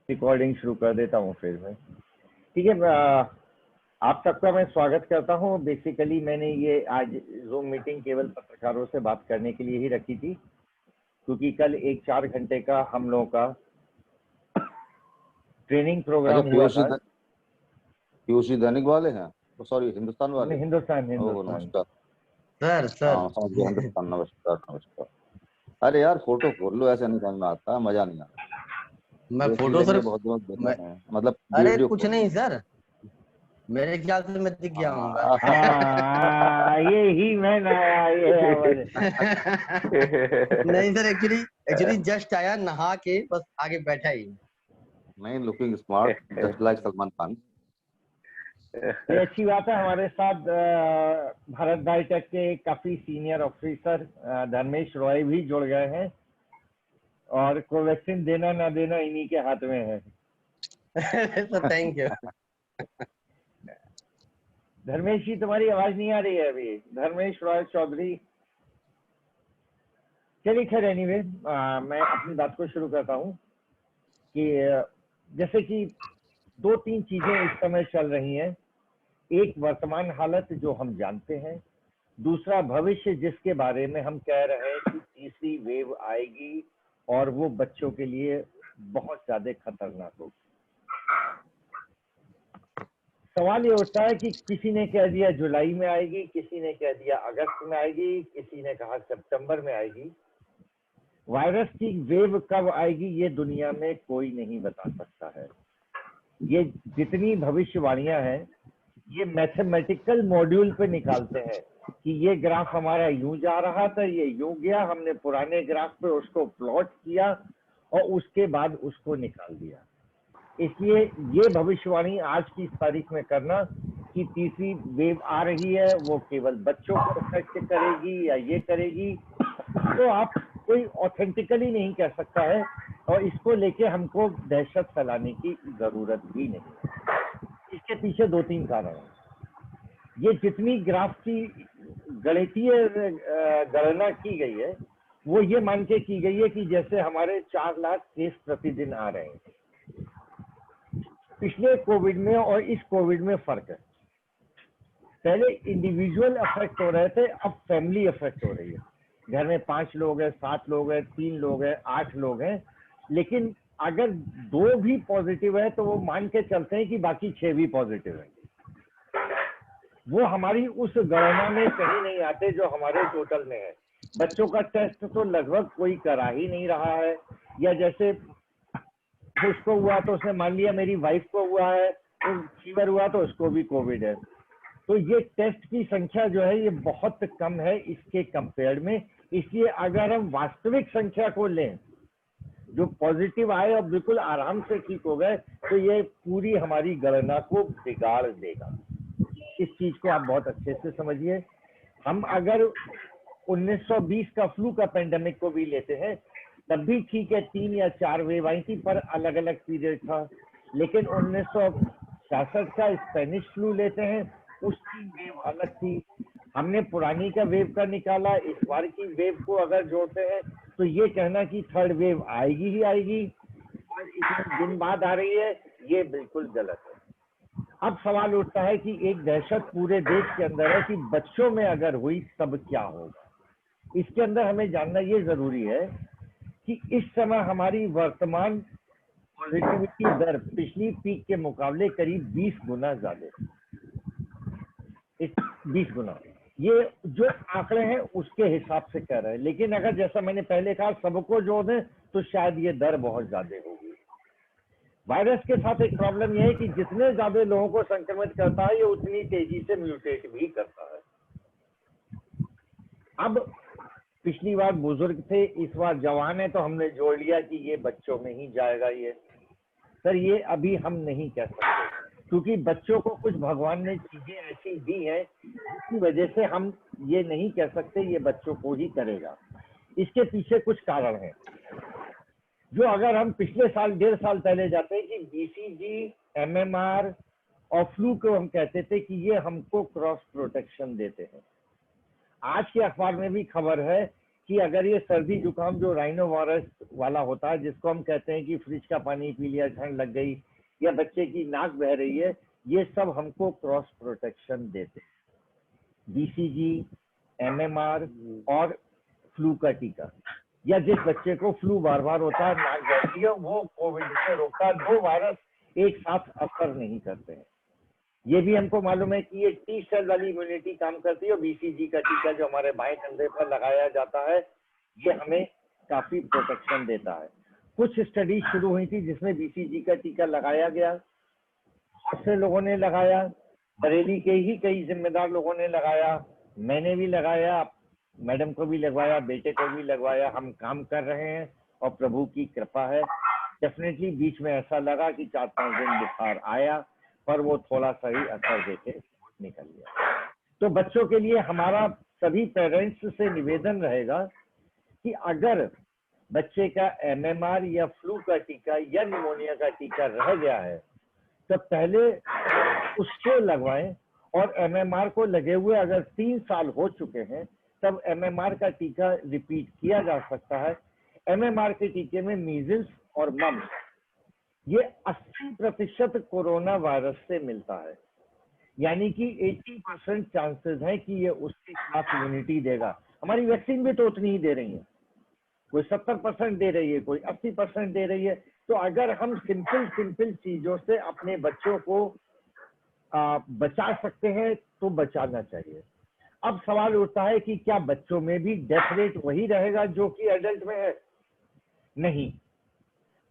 Recording शुरू कर देता हूँ फिर मैं। ठीक है, आप सबका मैं स्वागत करता हूँ। बेसिकली मैंने ये आज जूम मीटिंग केवल पत्रकारों से बात करने के लिए ही रखी थी, क्योंकि कल एक 4 घंटे का हम लोगों का ट्रेनिंग प्रोग्राम हुआ था। पीयूसी दैनिक वाले हैं, सॉरी हिंदुस्तान वाले। हिंदुस्तान नमस्कार सर। हाँ समझ गया, हिंदुस्तान। नमस्कार। अरे यार फोटो खोल लो, ऐसे नहीं समझ में आता, मजा नहीं आता। मैं फोटो सर बहुत देखा है, मतलब अरे कुछ नहीं सर, मेरे ख्याल से मैं दिख गया हूँ। ये मैं ना ये नहीं सर, एक्चुअली जस्ट आया नहा के, बस आगे बैठा ही। नहीं, looking smart just like Salman Khan. ये अच्छी बात है। हमारे साथ भारत बायोटेक के काफी सीनियर ऑफिसर धर्मेश रॉय भी जुड़ गए हैं, और कोवैक्सीन देना ना देना इन्हीं के हाथ में है। Sir thank you. Dharmesh ji, तुम्हारी आवाज नहीं आ रही है अभी। धर्मेश रॉय चौधरी। चलिए खैर, एनीवे मैं अपनी बात को शुरू करता हूँ कि जैसे कि 2-3 चीजें इस समय चल रही हैं। एक वर्तमान हालत जो हम जानते हैं, दूसरा भविष्य जिसके बारे में हम कह रहे हैं कि तीसरी वेव आएगी और वो बच्चों के लिए बहुत ज्यादा खतरनाक होगी। सवाल ये उठता है कि किसी ने कह दिया जुलाई में आएगी, किसी ने कह दिया अगस्त में आएगी, किसी ने कहा सितंबर में आएगी। वायरस की वेव कब आएगी ये दुनिया में कोई नहीं बता सकता है। ये जितनी भविष्यवाणियां हैं, ये मैथमेटिकल मॉड्यूल पे निकालते हैं कि ये ग्राफ हमारा यूं जा रहा था, ये यूं गया, हमने पुराने ग्राफ पे उसको प्लॉट किया और उसके बाद उसको निकाल दिया। इसलिए ये भविष्यवाणी आज की तारीख में करना कि तीसरी वेव आ रही है, वो केवल बच्चों को अफेक्ट करेगी या ये करेगी, तो आप कोई ऑथेंटिकली नहीं कह सकता है, और इसको लेके हमको दहशत फैलाने की जरूरत भी नहीं है। इसके पीछे 2-3 कारण हैं। ये जितनी ग्राफ की गणितीय गणना की गई है, वो ये मान के की गई है कि जैसे हमारे 4 लाख केस प्रतिदिन आ रहे हैं। पिछले कोविड में और इस कोविड में फर्क है। पहले इंडिविजुअल अफेक्ट हो रहे थे, अब फैमिली अफेक्ट हो रही है। घर में 5 लोग हैं, 7 लोग हैं, 3 लोग हैं, 8 लोग हैं, लेकिन अगर 2 भी पॉजिटिव है तो वो मान के चलते हैं कि बाकी 6 भी पॉजिटिव है। वो हमारी उस गणना में कहीं नहीं आते जो हमारे टोटल में है। बच्चों का टेस्ट तो लगभग कोई करा ही नहीं रहा है, या जैसे उसको हुआ तो उसने मान लिया मेरी वाइफ को हुआ है, तो फीवर हुआ तो उसको भी कोविड है। तो ये टेस्ट की संख्या जो है ये बहुत कम है इसके कंपेयर में। इसलिए अगर हम वास्तविक संख्या को लें, जो पॉजिटिव आए और बिल्कुल आराम से ठीक हो गए, तो ये पूरी हमारी गणना को बिगाड़ देगा। इस चीज को आप बहुत अच्छे से समझिए। हम अगर 1920 का फ्लू का पेंडेमिक को भी लेते हैं, तब भी ठीक है 3 या 4 वेव आई थी, पर अलग अलग पीरियड था। लेकिन 1966 का स्पेनिश फ्लू लेते हैं, उसकी वेव अलग थी। हमने पुरानी का वेव का निकाला, इस बार की वेव को अगर जोड़ते हैं तो ये कहना कि थर्ड वेव आएगी ही आएगी और इतने दिन बाद आ रही है, ये बिल्कुल गलत है। अब सवाल उठता है कि एक दहशत पूरे देश के अंदर है कि बच्चों में अगर हुई तब क्या होगा। इसके अंदर हमें जानना ये जरूरी है कि इस समय हमारी वर्तमान पॉजिटिविटी दर पिछली पीक के मुकाबले करीब 20 गुना ज्यादा, 20 गुना। ये जो आंकड़े हैं उसके हिसाब से कह रहे हैं, लेकिन अगर जैसा मैंने पहले कहा सबको जोड़ दें तो शायद ये दर बहुत ज्यादा होगी। वायरस के साथ एक प्रॉब्लम यह है कि जितने ज्यादा लोगों को संक्रमित करता है, ये उतनी तेजी से म्यूटेट भी करता है। अब पिछली बार बुजुर्ग थे, इस बार जवान है, तो हमने जोड़ लिया कि ये बच्चों में ही जाएगा। ये सर ये अभी हम नहीं कह सकते, क्योंकि बच्चों को कुछ भगवान ने चीजें ऐसी दी हैं जिसकी वजह से हम ये नहीं कह सकते ये बच्चों को ही करेगा। इसके पीछे कुछ कारण हैं, जो अगर हम पिछले साल 1.5 साल पहले जाते हैं कि बीसीजी, एमएमआर और फ्लू को हम कहते थे कि ये हमको क्रॉस प्रोटेक्शन देते हैं। आज के अखबार में भी खबर है कि अगर ये सर्दी जुकाम जो राइनो वायरस वाला होता है, जिसको हम कहते हैं कि फ्रिज का पानी पी लिया, ठंड लग गई, या बच्चे की नाक बह रही है, ये सब हमको क्रॉस प्रोटेक्शन देते हैं। बीसीजी, एमएमआर और फ्लू का टीका, या जिस बच्चे को फ्लू बार बार होता है, नाक बहती है, वो कोविड से रोकता है। दो वायरस एक साथ असर नहीं करते हैं। ये भी हमको मालूम है कि ये टी सेल वाली इम्यूनिटी काम करती है, और बीसीजी का टीका जो हमारे बाएं कंधे पर लगाया जाता है, ये हमें काफी प्रोटेक्शन देता है। कुछ स्टडी शुरू हुई थी जिसमें बीसीजी का टीका लगाया गया, बहुत से लोगों ने लगाया, बरेली के ही कई जिम्मेदार लोगों ने लगाया, मैंने भी लगाया, मैडम को भी लगवाया, बेटे को भी लगवाया। हम काम कर रहे हैं और प्रभु की कृपा है। डेफिनेटली बीच में ऐसा लगा कि 4-5 दिन बुखार आया, पर वो थोड़ा सा ही असर देके निकल गया। तो बच्चों के लिए हमारा सभी पेरेंट्स से निवेदन रहेगा कि अगर बच्चे का एमएमआर या फ्लू का टीका या निमोनिया का टीका रह गया है, तो पहले उसको लगवाएं, और एमएमआर को लगे हुए अगर 3 साल हो चुके हैं, तब एमएमआर का टीका रिपीट किया जा सकता है। एमएमआर के टीके में मीजल्स और मम्स, ये 80% कोरोना वायरस से मिलता है, यानी कि 80% चांसेस है कि ये उसके खिलाफ इम्यूनिटी देगा। हमारी वैक्सीन भी तो उतनी ही दे रही है, कोई 70% दे रही है, कोई 80% दे रही है। तो अगर हम सिंपल चीजों से अपने बच्चों को बचा सकते हैं तो बचाना चाहिए। अब सवाल उठता है कि क्या बच्चों में भी डेथ रेट वही रहेगा जो कि एडल्ट में है? नहीं,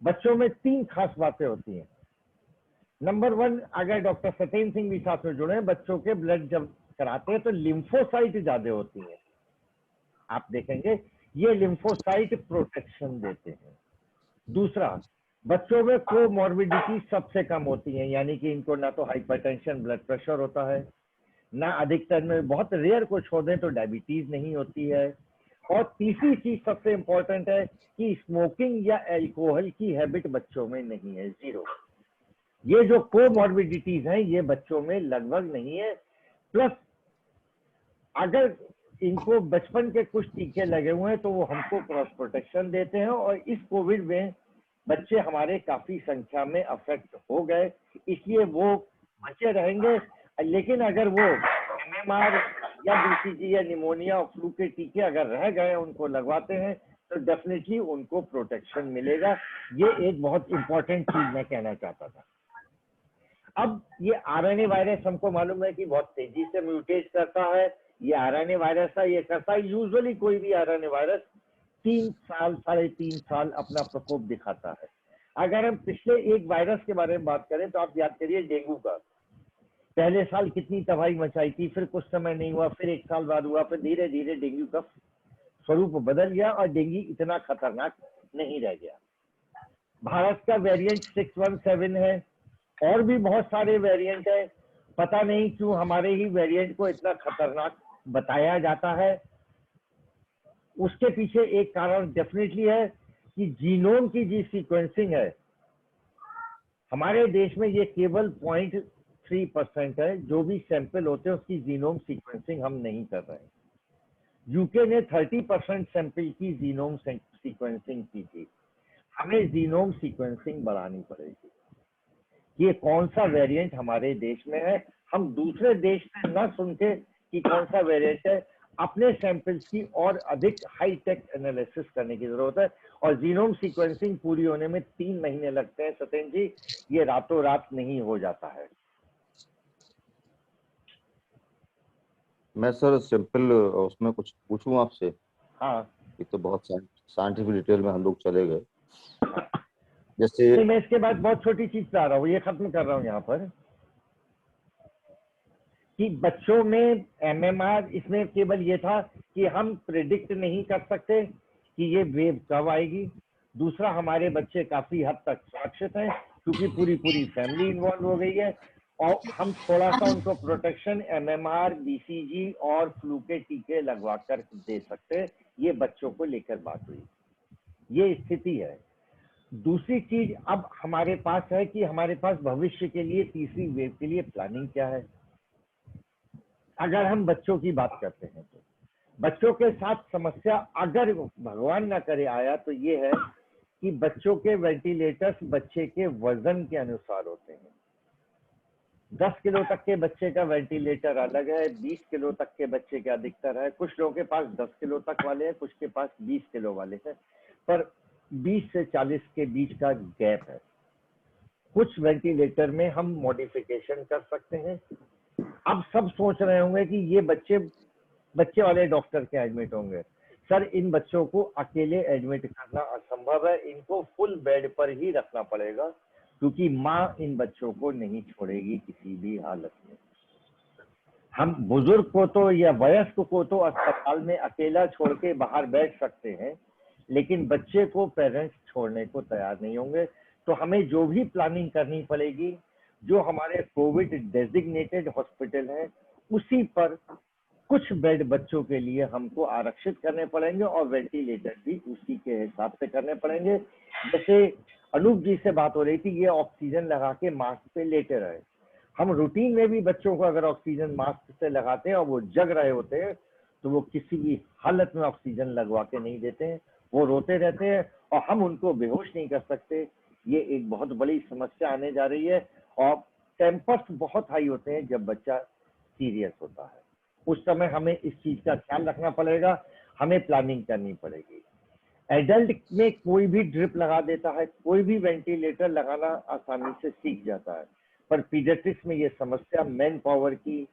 बच्चों में 3 खास बातें होती हैं। नंबर 1, अगर डॉक्टर सत्येंद्र सिंह भी साथ में जुड़े हैं, बच्चों के ब्लड जब कराते हैं तो लिम्फोसाइट ज्यादा होती है। आप देखेंगे ये लिम्फोसाइट प्रोटेक्शन देते हैं। दूसरा, बच्चों में कोमॉर्बिडिटी सबसे कम होती है, यानी कि इनको ना तो हाइपरटेंशन ब्लड प्रेशर होता है, ना अधिकतर में, बहुत रेयर को छोड़ दें तो डायबिटीज नहीं होती है। और तीसरी चीज सबसे इंपॉर्टेंट है कि स्मोकिंग या अल्कोहल की हैबिट बच्चों में नहीं है, 0। ये जो कोमॉर्बिडिटीज हैं ये बच्चों में लगभग नहीं है। प्लस अगर इनको बचपन के कुछ टीके लगे हुए हैं तो वो हमको क्रॉस प्रोटेक्शन देते हैं, और इस कोविड में बच्चे हमारे काफी संख्या में अफेक्ट हो गए, इसलिए वो बचे रहेंगे। लेकिन अगर वो एमएमआर या बीसीजी या निमोनिया और फ्लू के टीके अगर रह गए, उनको लगवाते हैं, तो डेफिनेटली उनको प्रोटेक्शन मिलेगा। ये एक बहुत इंपॉर्टेंट चीज मैं कहना चाहता था। अब ये आरएनए वायरस हमको मालूम है कि बहुत तेजी से म्यूटेट करता है। ये आरएनए वायरस है, ये करता है, यूजुअली कोई भी आरएनए वायरस 3 साल 3.5 साल अपना प्रकोप दिखाता है। अगर हम पिछले एक वायरस के बारे में बात करें तो आप याद करिए डेंगू का। पहले साल कितनी तबाही मचाई थी, फिर कुछ समय नहीं हुआ, फिर 1 साल बाद हुआ, फिर धीरे धीरे डेंगू का स्वरूप बदल गया और डेंगू इतना खतरनाक नहीं रह गया। भारत का वेरिएंट 617 है, और भी बहुत सारे वेरिएंट है। पता नहीं क्यों हमारे ही वेरिएंट को इतना खतरनाक बताया जाता है। उसके पीछे एक कारण डेफिनेटली है कि जीनोम की जी सीक्वेंसिंग है, हमारे देश में ये केवल 0.3% है। जो भी सैंपल होते हैं उसकी जीनोम सीक्वेंसिंग हम नहीं कर रहे हैं। यूके ने 30% सैंपल की जीनोम सीक्वेंसिंग की थी। हमें जीनोम सीक्वेंसिंग बढ़ानी पड़ेगी। ये कौन सा वेरिएंट हमारे देश में है, हम दूसरे देश से न सुन के कि कौन सा वेरिएंट है, अपने सैंपल्स की और अधिक हाई टेक एनालिसिस करने की जरूरत है। और जीनोम सीक्वेंसिंग पूरी होने में 3 महीने लगते हैं सत्येंद्र जी, ये रातों रात नहीं हो जाता है। मैं सर सिंपल उसमें कुछ पूछूं आपसे? हाँ, ये तो बहुत साइंटिफिक डिटेल में हम लोग चले गए। जैसे मैं इसके बाद बहुत छोटी चीज पे आ रहा हूँ, ये खत्म कर रहा हूँ यहाँ पर, कि बच्चों में एमएमआर, इसमें केवल ये था कि हम प्रिडिक्ट नहीं कर सकते कि ये वेव कब आएगी। दूसरा, हमारे बच्चे काफी हद तक सुरक्षित हैं क्योंकि पूरी फैमिली इन्वॉल्व हो गई है, और हम थोड़ा सा उनको प्रोटेक्शन एमएमआर, बीसीजी और फ्लू के टीके लगवा कर दे सकते हैं। ये बच्चों को लेकर बात हुई, ये स्थिति है। दूसरी चीज अब हमारे पास है कि हमारे पास भविष्य के लिए तीसरी वेव के लिए प्लानिंग क्या है। अगर हम बच्चों की बात करते हैं तो बच्चों के साथ समस्या अगर भगवान ना करे आया तो ये है कि बच्चों के वेंटिलेटर्स बच्चे के वजन के अनुसार होते हैं। 10 किलो तक के बच्चे का वेंटिलेटर अलग है, 20 किलो तक के बच्चे का अधिकतर है। कुछ लोगों के पास 10 किलो तक वाले हैं, कुछ के पास 20 किलो वाले हैं, पर 20 से 40 के बीच का गैप है। कुछ वेंटिलेटर में हम मॉडिफिकेशन कर सकते हैं। अब सब सोच रहे होंगे कि ये बच्चे वाले डॉक्टर के एडमिट होंगे। सर, इन बच्चों को अकेले एडमिट करना असंभव है, इनको फुल बेड पर ही रखना पड़ेगा, क्योंकि माँ इन बच्चों को नहीं छोड़ेगी किसी भी हालत में। हम बुजुर्ग को तो या वयस्क को तो अस्पताल में अकेला छोड़ के बाहर बैठ सकते हैं, लेकिन बच्चे को पेरेंट्स छोड़ने को तैयार नहीं होंगे। तो हमें जो भी प्लानिंग करनी पड़ेगी, जो हमारे कोविड डेजिग्नेटेड हॉस्पिटल है उसी पर कुछ बेड बच्चों के लिए हमको आरक्षित करने पड़ेंगे और वेंटिलेटर भी उसी के हिसाब से करने पड़ेंगे। जैसे अनूप जी से बात हो रही थी, ये ऑक्सीजन लगा के मास्क पे लेटे रहे। हम रूटीन में भी बच्चों को अगर ऑक्सीजन मास्क से लगाते हैं और वो जग रहे होते हैं तो वो किसी भी हालत में ऑक्सीजन लगवा के नहीं देते हैं, वो रोते रहते हैं और हम उनको बेहोश नहीं कर सकते। ये एक बहुत बड़ी समस्या आने जा रही है। और टेम्पर्स बहुत हाई होते हैं जब बच्चा सीरियस होता है, उस समय हमें इस चीज का ख्याल रखना पड़ेगा, हमें प्लानिंग करनी पड़ेगी। एडल्ट में कोई भी ड्रिप लगा देता है, कोई भी वेंटिलेटर लगाना आसानी से सीख जाता है, पर पीडियाट्रिक्स में ये समस्या मैन पावर की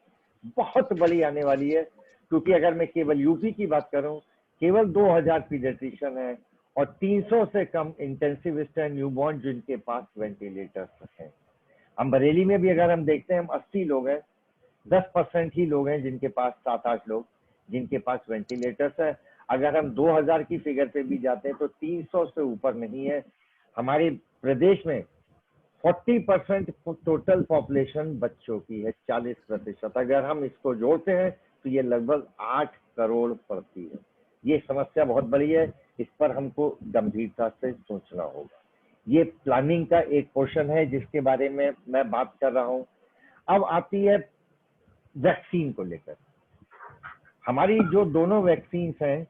बहुत बड़ी आने वाली है। क्योंकि अगर मैं केवल यूपी की बात करूं, केवल 2000 पीडियाट्रिशियन है और 300 से कम इंटेंसिविस्ट है न्यूबॉर्न जिनके पास वेंटिलेटर्स हैं। हम बरेली में भी अगर हम देखते हैं, हम 80 लोग हैं, 10% ही लोग हैं जिनके पास, 7-8 लोग जिनके पास वेंटिलेटर्स है। अगर हम 2000 की फिगर पे भी जाते हैं तो 300 से ऊपर नहीं है। हमारे प्रदेश में 40% टोटल पॉपुलेशन बच्चों की है, 40%। अगर हम इसको जोड़ते हैं तो ये लगभग 8 करोड़ पड़ती है। ये समस्या बहुत बड़ी है, इस पर हमको गंभीरता से सोचना होगा। ये प्लानिंग का एक पोर्शन है जिसके बारे में मैं बात कर रहा हूँ। अब आती है वैक्सीन को लेकर। हमारी जो दोनों वैक्सीन हैं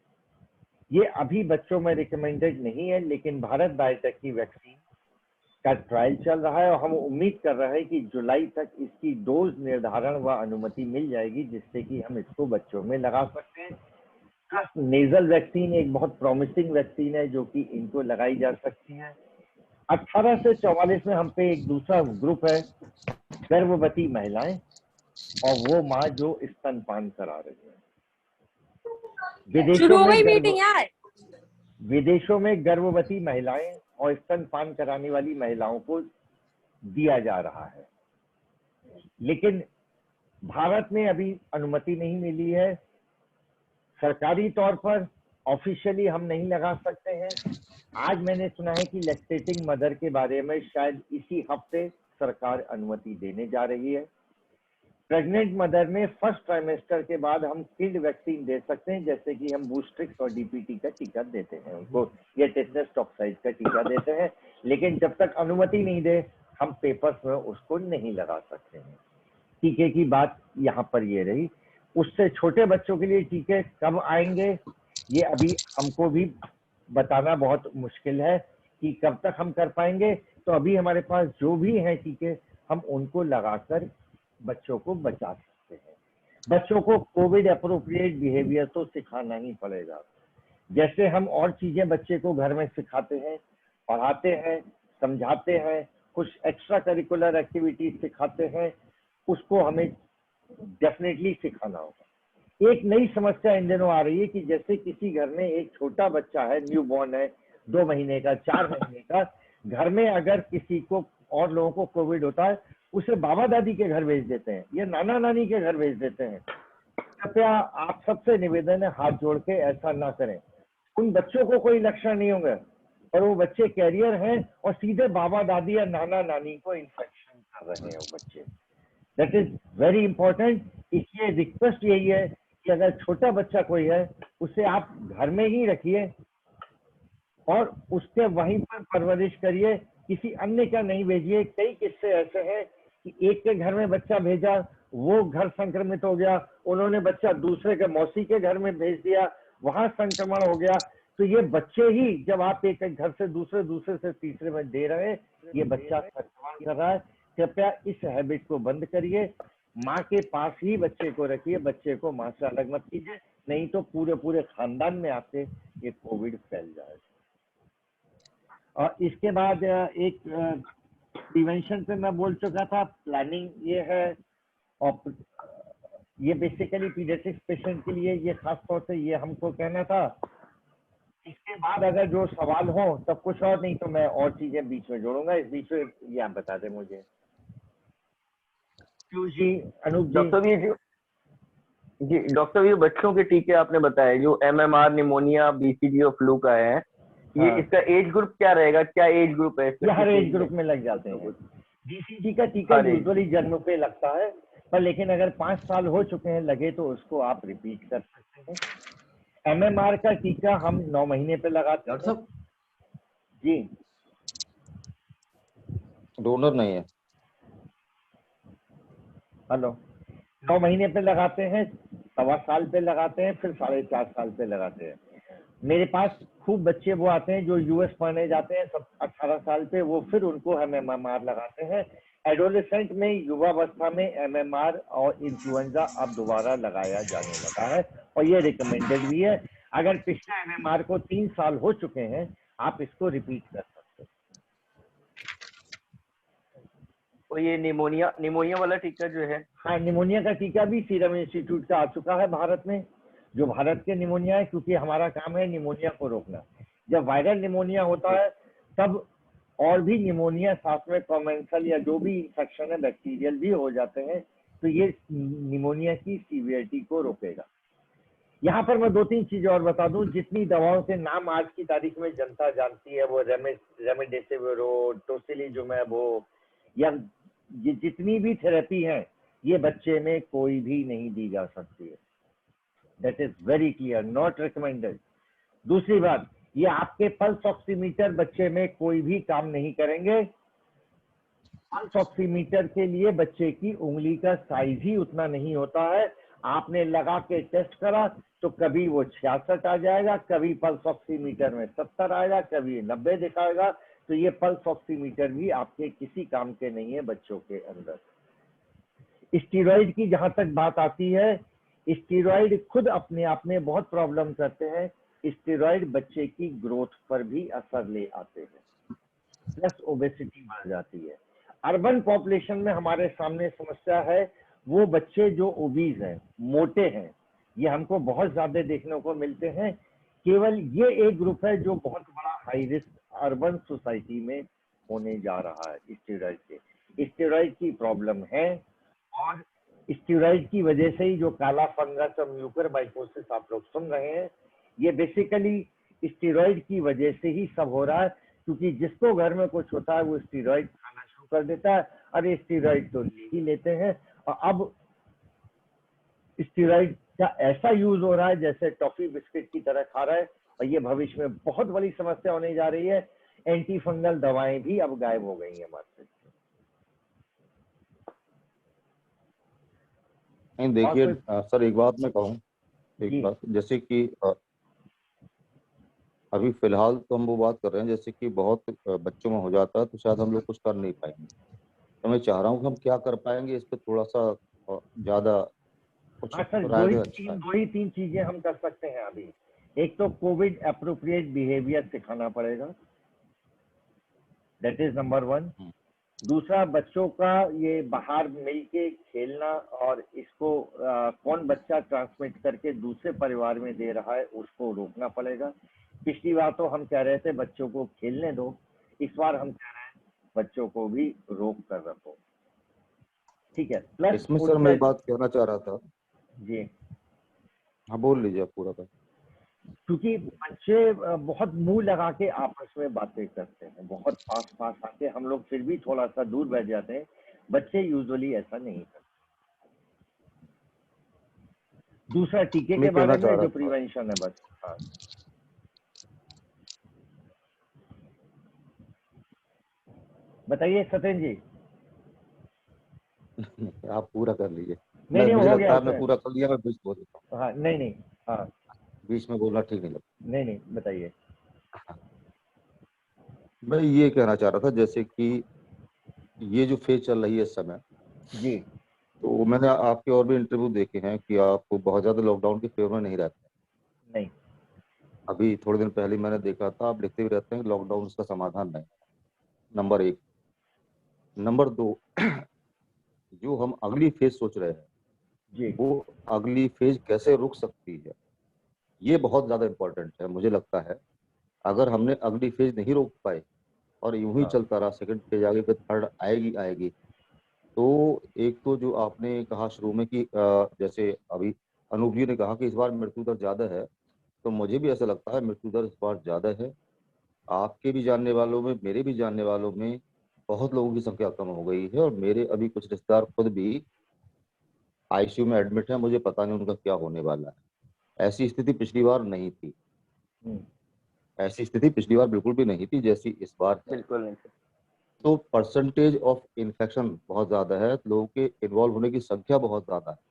ये अभी बच्चों में रिकमेंडेड नहीं है, लेकिन भारत बायोटेक की वैक्सीन का ट्रायल चल रहा है और हम उम्मीद कर रहे हैं कि जुलाई तक इसकी डोज निर्धारण व अनुमति मिल जाएगी, जिससे कि हम इसको बच्चों में लगा सकते हैं। प्लस नेजल वैक्सीन एक बहुत प्रॉमिसिंग वैक्सीन है जो कि इनको लगाई जा सकती है। 18 से 44 में हम पे एक दूसरा ग्रुप है, गर्भवती महिलाएं और वो माँ जो स्तनपान करा रही है। विदेशों में गर्भवती महिलाएं और स्तनपान कराने वाली महिलाओं को दिया जा रहा है, लेकिन भारत में अभी अनुमति नहीं मिली है। सरकारी तौर पर ऑफिशियली हम नहीं लगा सकते हैं। आज मैंने सुना है कि लैक्टेटिंग मदर के बारे में शायद इसी हफ्ते सरकार अनुमति देने जा रही है। प्रेग्नेंट मदर में फर्स्ट ट्राइमेस्टर के बाद हम किड वैक्सीन दे सकते हैं, जैसे कि हम बूस्ट्रिक्स और डीपीटी का टीका देते हैं उनको, या टेटनस टॉक्साइड का टीका देते हैं, लेकिन जब तक अनुमति नहीं दे हम पेपर्स में उसको नहीं लगा सकते हैं। टीके की बात यहाँ पर ये रही। उससे छोटे बच्चों के लिए टीके कब आएंगे ये अभी हमको भी बताना बहुत मुश्किल है कि कब तक हम कर पाएंगे। तो अभी हमारे पास जो भी हैं टीके हम उनको लगाकर बच्चों को बचा सकते हैं। बच्चों को कोविड अप्रोप्रिएट बिहेवियर तो सिखाना ही पड़ेगा। जैसे हम और चीजें बच्चे को घर में सिखाते हैं, पढ़ाते हैं, समझाते हैं, कुछ एक्स्ट्रा करिकुलर एक्टिविटीज सिखाते हैं, उसको हमें डेफिनेटली सिखाना होगा। एक नई समस्या इन दिनों आ रही है कि जैसे किसी घर में एक छोटा बच्चा है, न्यू बॉर्न है, 2 महीने का, 4 महीने का, घर में अगर किसी को और लोगों को कोविड होता है उसे बाबा दादी के घर भेज देते हैं या नाना नानी के घर भेज देते हैं। कृपया आप सबसे निवेदन है, हाथ जोड़ के ऐसा ना करें। उन बच्चों को कोई लक्षण नहीं होंगे और वो बच्चे कैरियर हैं और सीधे बाबा दादी या नाना नानी को इन्फेक्शन कर रहे हैं वो बच्चे। That is very important. इसलिए रिक्वेस्ट यही है कि अगर छोटा बच्चा कोई है उसे आप घर में ही रखिए और उसके वहीं पर परवरिश करिए, किसी अन्य का नहीं भेजिए। कई किस्से ऐसे हैं कि एक के घर में बच्चा भेजा वो घर संक्रमित हो गया, उन्होंने बच्चा दूसरे के मौसी के घर में भेज दिया, वहां संक्रमण हो गया। तो ये बच्चे ही, जब आप एक एक घर से दूसरे, दूसरे से तीसरे में दे रहे हैं, ये बच्चा संक्रमण कर रहा है। कृपया इस हैबिट को बंद करिए, माँ के पास ही बच्चे को रखिए, बच्चे को माँ से अलग मत कीजिए, नहीं तो पूरे पूरे खानदान में आपके ये कोविड फैल जाएगा। और इसके बाद एक प्रिवेंशन पे मैं बोल चुका था, प्लानिंग ये है, और ये बेसिकली पीडियाट्रिक्स पेशेंट के लिए ये खास तौर से ये हमको कहना था। इसके बाद अगर जो सवाल हो तब कुछ और, नहीं तो मैं और चीजें बीच में जोड़ूंगा। इस बीच में ये आप बता दें मुझे। जी, अनूप जी। डॉक्टर वी बच्चों के टीके आपने बताए, जो MMR, निमोनिया, BCG और फ्लू का है, ये हाँ। इसका एज ग्रुप क्या रहेगा? क्या एज ग्रुप है इसका? ये हर एज ग्रुप में लग जाते हैं। BCG का टीका यूजुअली जन्म पे लगता है, पर लेकिन अगर 5 साल हो चुके हैं लगे तो उसको आप रिपीट कर सकते हैं। MMR का टीका हम 9 महीने पे लगाते हैं। जी, डोनर नहीं है। हेलो, 9 महीने पे लगाते हैं, 1.25 साल पे लगाते हैं, फिर 4.5 साल पे लगाते हैं। मेरे पास खूब बच्चे वो आते हैं जो US पढ़ने जाते हैं, सब 18 साल पे, वो फिर उनको हम MMR लगाते हैं। एडोलेसेंट में, युवावस्था में MMR और इन्फ्लुएंजा अब दोबारा लगाया जाने लगा है, और ये रिकमेंडेड भी है। अगर पिछले MMR को 3 साल हो चुके हैं, आप इसको रिपीट कर सकते हैं। और ये निमोनिया वाला टीका जो है, हाँ, निमोनिया का टीका भी सीरम इंस्टीट्यूट का आ चुका है भारत में, जो भारत के निमोनिया है, क्योंकि हमारा काम है निमोनिया को रोकना। जब वायरल निमोनिया होता है तब और भी निमोनिया साथ में कॉमेंसल या जो भी इंफेक्शन है बैक्टीरियल भी हो जाते हैं, तो ये निमोनिया की सीवियरिटी को रोकेगा। यहाँ पर मैं 2-3 चीजें और बता दूं। जितनी दवाओं के नाम आज की तारीख में जनता जानती है, वो रेमडेसिविर हो, टोसिलीजुमैब हो, या ये जितनी भी थेरेपी है, ये बच्चे में कोई भी नहीं दी जा सकती है। That is very clear, not recommended. दूसरी बात, ये आपके पल्स ऑक्सीमीटर बच्चे में कोई भी काम नहीं करेंगे। पल्स ऑक्सीमीटर के लिए बच्चे की उंगली का साइज ही उतना नहीं होता है। आपने लगा के टेस्ट करा तो कभी वो 66 आ जाएगा, कभी पल्स ऑक्सीमीटर में 70 आएगा, कभी 90 दिखाएगा। तो ये पल्स ऑक्सीमीटर भी आपके किसी काम के नहीं है बच्चों के अंदर। स्टीरॉइड की जहां तक बात आती है, स्टीरॉइड खुद अपने आप में बहुत प्रॉब्लम करते हैं। स्टीरॉइड बच्चे की ग्रोथ पर भी असर ले आते हैं, प्लस ओबेसिटी बढ़ जाती है। अर्बन पॉपुलेशन में हमारे सामने समस्या है, वो बच्चे जो ओबीज हैं, मोटे हैं, ये हमको बहुत ज्यादा देखने को मिलते हैं। केवल ये एक ग्रुप है जो बहुत बड़ा हाई रिस्क अर्बन सोसाइटी में होने जा रहा है स्टीरॉइड से। स्टीरॉइड की प्रॉब्लम है, और स्टीरॉइड की वजह से ही जो काला फंगस और म्यूकरमाइकोसिस आप लोग सुन रहे हैं, ये बेसिकली स्टीरॉइड की वजह से ही सब हो रहा है। क्योंकि जिसको घर में कुछ होता है वो स्टीरॉइड खाना शुरू कर देता है, अरे स्टीरॉइड तो ले ही लेते हैं, और अब स्टीरॉइड का ऐसा यूज हो रहा है जैसे टॉफी बिस्किट की तरह खा रहा है, और ये भविष्य में बहुत बड़ी समस्या होने जा रही है। एंटी फंगल दवाएं भी अब गायब हो गई हैं मार्केट से। नहीं देखिए सर, एक बात मैं कहूँ, एक बात, जैसे कि अभी फिलहाल तो हम वो बात कर रहे हैं, जैसे कि बहुत बच्चों में हो जाता है तो शायद हम लोग कुछ कर नहीं पाएंगे। तो मैं चाह रहा हूँ कि हम क्या कर पाएंगे इस पे थोड़ा सा ज्यादा कुछ राय दें। अच्छा, 2-3 चीजें हम कर सकते हैं अभी। एक तो कोविड अप्रोप्रिएट बिहेवियर सिखाना पड़ेगा, दैट इज नंबर 1। दूसरा, बच्चों का ये बाहर मिलके खेलना, और इसको कौन बच्चा ट्रांसमिट करके दूसरे परिवार में दे रहा है उसको रोकना पड़ेगा। पिछली बार तो हम कह रहे थे बच्चों को खेलने दो, इस बार हम कह रहे हैं बच्चों को भी रोक कर रखो, ठीक है। प्लस इसमें सर मैं एक बात कहना चाह रहा था जी। हाँ, बोल लीजिए पूरा का। क्योंकि बच्चे बहुत मुंह लगा के आपस में बातें करते हैं, बहुत पास पास आके, हम लोग फिर भी थोड़ा सा दूर बैठ जाते हैं। बच्चे यूजुअली ऐसा नहीं करते। दूसरा, टीके के बारे में जो प्रिवेंशन है, बस। हाँ, बताइए सत्येंद्र जी। आप पूरा कर लीजिए। नहीं मुझे हो लगता गया है आपने सर। पूरा कर लिया, मैं बीच बोल देता हूँ। हाँ नहीं, हाँ बीच में बोलना ठीक नहीं लगता। नहीं बताइए। मैं ये कहना चाह रहा था, जैसे कि ये जो फेज चल रही है इस समय, जी तो मैंने आपके और भी इंटरव्यू देखे हैं कि आप बहुत ज्यादा लॉकडाउन के फेवर में नहीं रहते। नहीं, अभी थोड़े दिन पहले मैंने देखा था, आप लिखते भी रहते हैं कि लॉकडाउन इसका समाधान नहीं। नंबर एक। नंबर दो, जो हम अगली फेज सोच रहे हैं, जी वो अगली फेज कैसे रुक सकती है, ये बहुत ज्यादा इम्पोर्टेंट है। मुझे लगता है अगर हमने अगली फेज नहीं रोक पाए और यूं ही हाँ चलता रहा, सेकंड फेज आगे फिर थर्ड आएगी, तो एक तो जो आपने कहा शुरू में कि जैसे अभी अनूप जी ने कहा कि इस बार मृत्यु दर ज्यादा है, तो मुझे भी ऐसा लगता है मृत्यु दर इस बार ज्यादा है। आपके भी जानने वालों में, मेरे भी जानने वालों में बहुत लोगों की संख्या कम हो गई है, और मेरे अभी कुछ रिश्तेदार खुद भी आईसीयू में एडमिट है। मुझे पता नहीं उनका क्या होने वाला है। ऐसी स्थिति पिछली बार नहीं थी। हम्म, ऐसी स्थिति पिछली बार बिल्कुल भी नहीं थी जैसी इस बार है। बिल्कुल नहीं सर। तो परसेंटेज ऑफ इन्फेक्शन बहुत ज्यादा है, लोगों के इन्वॉल्व होने की संख्या बहुत ज्यादा है।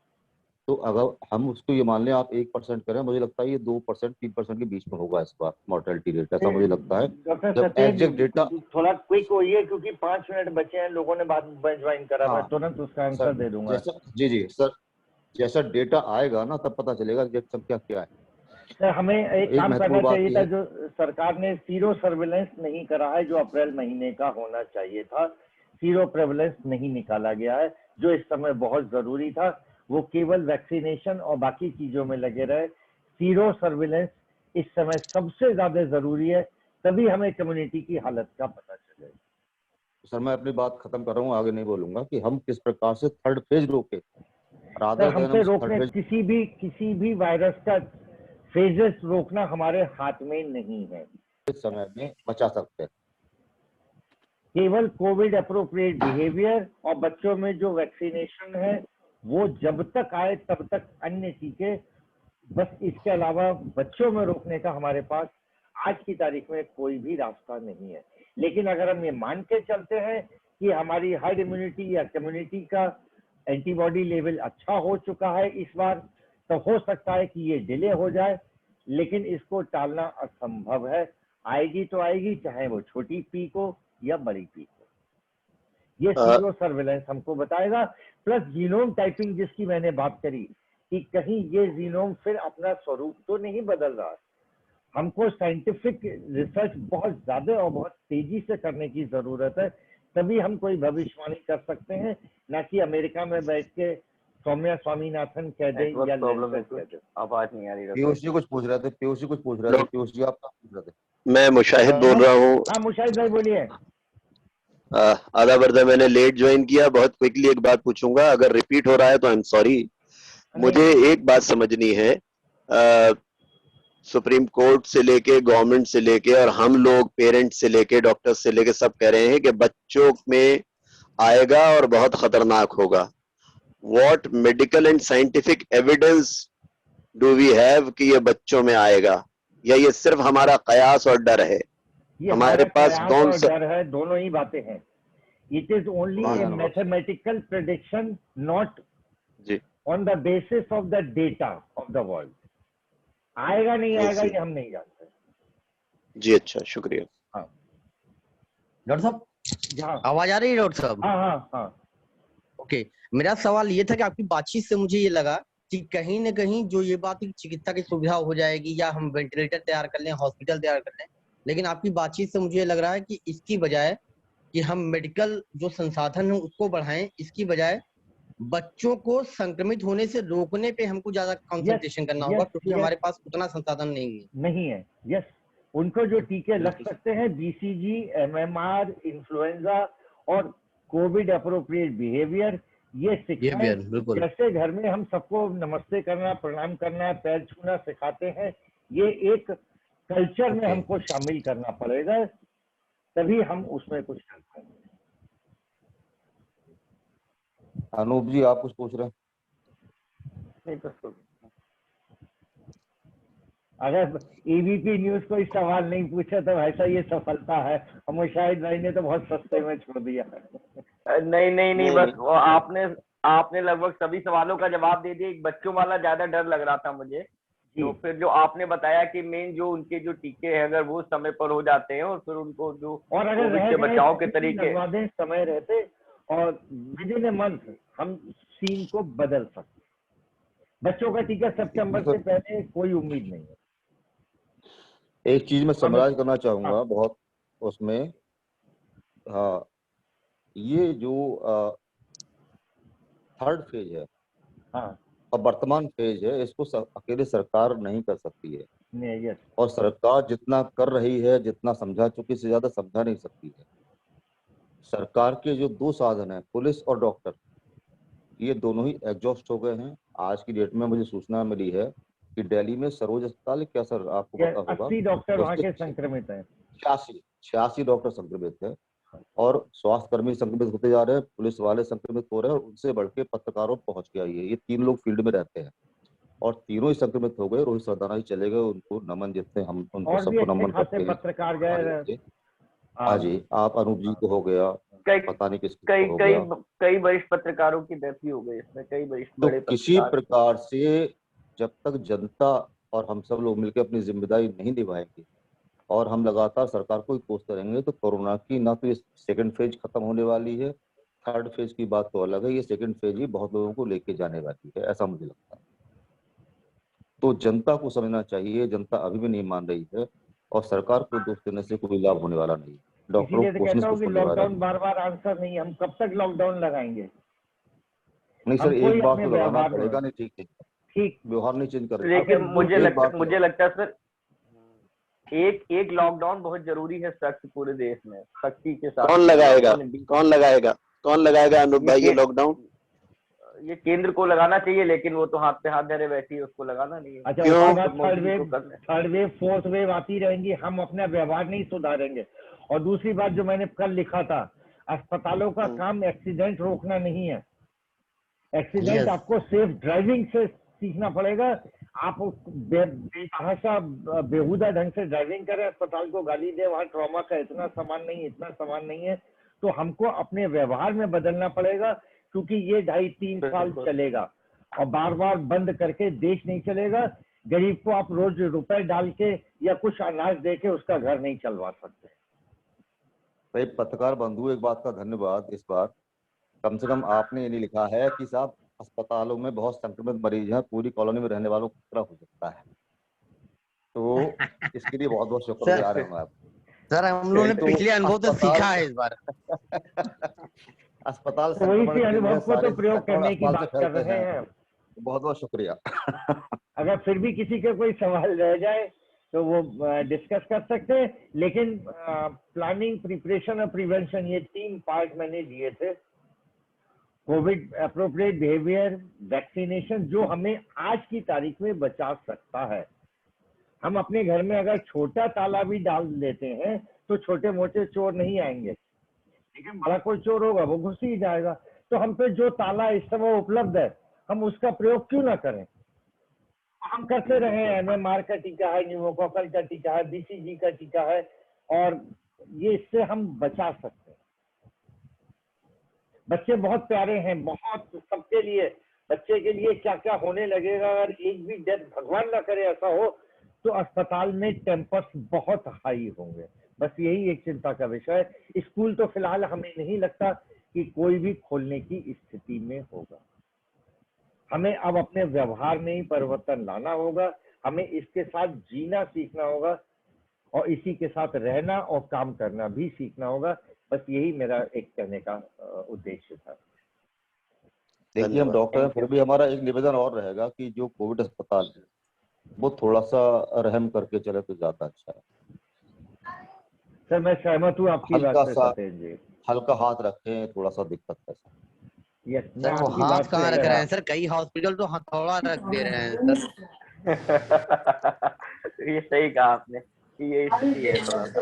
तो अगर हम उसको ये मान लें, आप 1% करें, मुझे लगता है ये 2% 3% के बीच में होगा इस बार मॉर्टेलिटी रेट, ऐसा मुझे लगता है। डॉक्टर जब सत्येंद्र एग्जैक्ट डेटा, थोड़ा क्विक होइए क्योंकि 5 मिनट बचे हैं, लोगों ने बात ज्वाइन करा, मैं हाँ तुरंत उसका आंसर सर, दे दूंगा। जैसा जी सर, जैसा डेटा आएगा ना तब पता चलेगा एग्जैक्ट संख्या क्या है। सर हमें एक एक काम करना महत्वपूर्ण बात चाहिए यह था, है, जो सरकार ने सीरो सर्विलेंस नहीं करा है, जो अप्रैल महीने का होना चाहिए था। सीरो प्रेवलेंस नहीं निकाला गया है, जो इस समय बहुत जरूरी था। वो केवल वैक्सीनेशन और बाकी चीजों में लगे रहे। सीरो सर्विलेंस इस समय सबसे ज्यादा जरूरी है, तभी हमें कम्युनिटी की हालत का पता चलेगा। सर मैं अपनी बात खत्म कर रहा हूँ, आगे नहीं बोलूंगा, कि हम किस प्रकार से थर्ड फेज रोके, सर रादर देन हम हमसे थर्ड रोकने फेज किसी भी वायरस का फेजेस रोकना हमारे हाथ में नहीं है। इस समय में बचा सकते हैं। केवल कोविड अप्रोप्रिएट बिहेवियर और बच्चों में जो वैक्सीनेशन है, वो जब तक आए तब तक अन्य टीके, बस इसके अलावा बच्चों में रोकने का हमारे पास आज की तारीख में कोई भी रास्ता नहीं है। लेकिन अगर हम ये मान के चलते हैं कि हमारी हार्ड इम्यूनिटी या कम्युनिटी का एंटीबॉडी लेवल अच्छा हो चुका है इस बार, तो हो सकता है कि ये डिले हो जाए, लेकिन इसको टालना असंभव है। आएगी तो आएगी, चाहे वो छोटी पीक हो या बड़ी पीक हो। ये सीरो सर्विलेंस हमको बताएगा। प्लस जीनोम टाइपिंग जिसकी मैंने बात करी, कि कहीं ये जीनोम फिर अपना स्वरूप तो नहीं बदल रहा है। हमको साइंटिफिक रिसर्च बहुत ज्यादा और बहुत तेजी से करने की जरूरत है, तभी हम कोई भविष्यवाणी कर सकते हैं, ना कि अमेरिका में बैठ के सौम्या स्वामीनाथन कह दे नेटवर्क या प्रॉब्लम है लैंसेट कह कुछ, दे। आवाज नहीं आ रही डॉक्टर। पीयूष जी कुछ पूछ रहे थे, पीयूष जी कुछ पूछ रहे थे, पीयूष जी आप क्या पूछ रहे थे? मैं मुशाहिद बोल रहा हूँ। हाँ मुशाहिद भाई बोलिए। आधा बर्दा मैंने लेट ज्वाइन किया, बहुत क्विकली एक बात पूछूंगा, अगर रिपीट हो रहा है तो आई एम सॉरी। मुझे एक बात समझनी है, सुप्रीम कोर्ट से लेके, गवर्नमेंट से लेके, और हम लोग पेरेंट्स से लेके, डॉक्टर्स से लेके, सब कह रहे हैं कि बच्चों में आएगा और बहुत खतरनाक होगा। What medical and scientific evidence do we have कि ये बच्चों में आएगा, या ये सिर्फ हमारा कयास और डर है? ये हमारे हमारा पास कयास कौन और सा? डर है, दोनों ही बातें हैं। इट इज ओनली हाँ ए जानवर मैथमेटिकल प्रेडिक्शन, नॉट जी on the basis of the data of the world. आएगा नहीं आएगा ये हम नहीं जानते। जी अच्छा, शुक्रिया। हाँ डॉक्टर साहब जहाँ, आवाज आ रही है डॉक्टर साहब? हाँ ओके, मेरा सवाल ये था कि आपकी बातचीत से मुझे ये लगा कि कहीं ना कहीं जो ये बात है कि चिकित्सा की सुविधा हो जाएगी या हम वेंटिलेटर तैयार कर लें, हॉस्पिटल तैयार कर लें, लेकिन आपकी बातचीत से मुझे ये लग रहा है कि इसकी बजाय कि हम मेडिकल जो संसाधन है उसको बढ़ाएं, इसकी बजाय बच्चों को संक्रमित होने से रोकने पे हमको ज्यादा कंसंट्रेशन करना होगा, क्योंकि हमारे पास उतना संसाधन नहीं है। नहीं है। यस, उनको जो टीके लग सकते हैं, बीसीजी, एमएमआर, इन्फ्लुएंजा और कोविड अप्रोप्रिएट बिहेवियर, ये सिखाएं। बिल्कुल। जैसे घर में हम सबको नमस्ते करना, प्रणाम करना, पैर छूना सिखाते हैं, ये एक कल्चर में हमको शामिल करना पड़ेगा, तभी हम उसमें कुछ कर पाएंगे। अनूप जी आप कुछ पूछ रहे हैं? नहीं तो अगर एबीपी न्यूज कोई सवाल नहीं पूछा तो ऐसा ये सफलता है, और मुशाहिद भाई ने तो बहुत सस्ते में छोड़ दिया। नहीं, नहीं, बस वो आपने आपने लगभग सभी सवालों का जवाब दे दिया। एक बच्चों वाला ज्यादा डर लग रहा था मुझे, तो फिर जो आपने बताया कि मेन जो उनके जो टीके हैं अगर वो समय पर हो जाते हैं और फिर उनको जो और अगर कोविड रह के गए बचाव के तो तरीके, लगवा दें समय रहते, और विद इन ए मंथ हम सीन को बदल सकते। बच्चों का टीका सितंबर से पहले कोई उम्मीद नहीं है। एक चीज मैं समराइज करना चाहूंगा हाँ। बहुत उसमें, हाँ, ये जो थर्ड फेज है हाँ और वर्तमान फेज है, इसको अकेले सरकार नहीं कर सकती है, नहीं, यस, और सरकार जितना कर रही है, जितना समझा चुकी, से ज्यादा समझा नहीं सकती है। सरकार के जो दो साधन है, पुलिस और डॉक्टर, ये दोनों ही एग्जॉस्ट हो गए हैं। आज की डेट में मुझे सूचना मिली है कि दिल्ली में सरोज अस्पताल, क्या सर आपको पता होगा, 80 डॉक्टर वहाँ के उसके संक्रमित हैं। 86 डॉक्टर संक्रमित है, और स्वास्थ्य कर्मी संक्रमित होते जा रहे हैं, पुलिस वाले संक्रमित हो रहे हैं, और उनसे बढ़ के पत्रकारों पहुंच गया ये 3 लोग फील्ड में रहते हैं, और तीनों ही संक्रमित हो गए। रोहित सरदाना ही चले गए, उनको नमन, जितने हम उनको और भी सबको अच्छे नमन खासे करते हैं। पत्रकार गए। हाँ जी, आप अनूप जी को हो गया, पता नहीं किसको कई हो कई गया। कई वरिष्ठ पत्रकारों की डेथ भी हो गई इसमें, कई वरिष्ठ तो बड़े किसी पत्रकार। प्रकार से जब तक जनता और हम सब लोग मिलकर अपनी जिम्मेदारी नहीं निभाएंगे, और हम लगातार सरकार को ही कोसते रहेंगे, तो कोरोना की ना तो ये सेकंड फेज खत्म होने वाली है, थर्ड फेज की बात तो अलग है, ये सेकंड फेज ही बहुत लोगों को लेके जाने वाली है, ऐसा मुझे लगता है। तो जनता को समझना चाहिए, जनता अभी भी नहीं मान रही है, और सरकार को दोष देने से कोई लाभ होने वाला नहीं है। डॉक्टरों इसीलिए को तो कोसने कहता से हूँ कुछ कि होने वाला लॉकडाउन नहीं। बार बार आंसर नहीं। हम कब तक लॉकडाउन लगाएंगे? नहीं सर, हमको ही एक बार अपने तो लगाना व्यवहार पड़ेगा, में नहीं ठीक है, ठीक। व्यवहार नहीं चेंज कर रहे। लेकिन एक बात मुझे लगता है सर, एक लॉकडाउन बहुत जरूरी है सख्त पूरे देश में, सख्ती के साथ। कौन लगाएगा, लॉकडाउन कौन लगाएगा, कौन लगाएगा अनूप भाई ये ये लॉकडाउन? ये केंद्र को लगाना चाहिए, लेकिन वो तो हाथ पे हाथ धरे बैठी है, उसको लगाना नहीं है। अच्छा, क्यों? उसके बाद मोदी जी को करना है। थर्ड वेव, फोर्थ वेव आती रहेंगी, हम अपना व्यवहार नहीं सुधारेंगे। और दूसरी बात जो मैंने कल लिखा था, अस्पतालों का काम एक्सीडेंट रोकना नहीं है। Accident Yes. आपको सेफ ड्राइविंग से सीखना पड़ेगा। आप बेतहाशा बेहुदा ढंग से ड्राइविंग करें, अस्पताल को गाली दे, वहाँ ट्रॉमा का इतना सामान नहीं, इतना सामान नहीं है। तो हमको अपने व्यवहार में बदलना पड़ेगा, क्योंकि ये 2.5-3 साल चलेगा, और बार बार बंद करके देश नहीं चलेगा। गरीब को आप रोज रुपए डाल के या कुछ अनाज दे के उसका घर नहीं चलवा सकते। भाई पत्रकार बंधु, एक बात का धन्यवाद, इस बार कम से कम आपने ये नहीं लिखा है कि साहब अस्पतालों में बहुत संक्रमित मरीज हैं, पूरी कॉलोनी में रहने वालों को खतरा हो सकता है। तो इसके लिए बहुत बहुत शुक्रगुजार हूँ आप। सर हम लोगों ने तो पिछले अनुभव से सीखा है इस बार। अस्पताल तो वही संक्रमण सी के अनुभव लिए को सारे तो प्रयोग संक्रमण करने की अस्पताल से बात कर फैलते रहे हैं। हैं। बहुत बहुत शुक्रिया। अगर फिर भी किसी के कोई सवाल रह जाए तो वो डिस्कस कर सकते हैं, लेकिन प्लानिंग, प्रिपरेशन और प्रिवेंशन, ये 3 पार्ट मैंने दिए थे। कोविड अप्रोप्रिएट बिहेवियर, वैक्सीनेशन, जो हमें आज की तारीख में बचा सकता है। हम अपने घर में अगर छोटा ताला भी डाल देते हैं तो छोटे मोटे चोर नहीं आएंगे, लेकिन बड़ा कोई चोर होगा वो घुस ही जाएगा। तो हम पे जो ताला इस समय उपलब्ध है, हम उसका प्रयोग क्यों ना करें? हम करते रहे। MMR का टीका है, न्यूमोकॉकल का टीका है, BCG का टीका है, और ये इससे हम बचा सकते हैं। बच्चे बहुत प्यारे हैं, बहुत सबके लिए। बच्चे के लिए क्या क्या होने लगेगा अगर एक भी डेथ, भगवान ना करे ऐसा हो, तो अस्पताल में टेम्पर्स बहुत हाई होंगे। बस यही एक चिंता का विषय है। स्कूल तो फिलहाल हमें नहीं लगता कि कोई भी खोलने की स्थिति में होगा। हमें अब अपने व्यवहार में ही परिवर्तन लाना होगा, हमें इसके साथ जीना सीखना होगा, और इसी के साथ रहना और काम करना भी सीखना होगा। बस यही मेरा एक कहने का उद्देश्य था। देखिए हम डॉक्टर हैं, फिर भी हमारा एक निवेदन और रहेगा कि जो कोविड अस्पताल है वो थोड़ा सा रहम करके चले तो ज्यादा अच्छा है। सर मैं सहमत हूँ आपकी बात से सत्येंद्र जी। हल्का हाथ रखें, थोड़ा सा दिक्कत है। यस, मैं सर वो आपकी हाथ बात कहाँ से रख रहे हैं सर, कई हॉस्पिटल तो हथौड़ा रख दे रहे हैं सर। ये सही कहा आपने कि ये स्थिति है थोड़ा सा।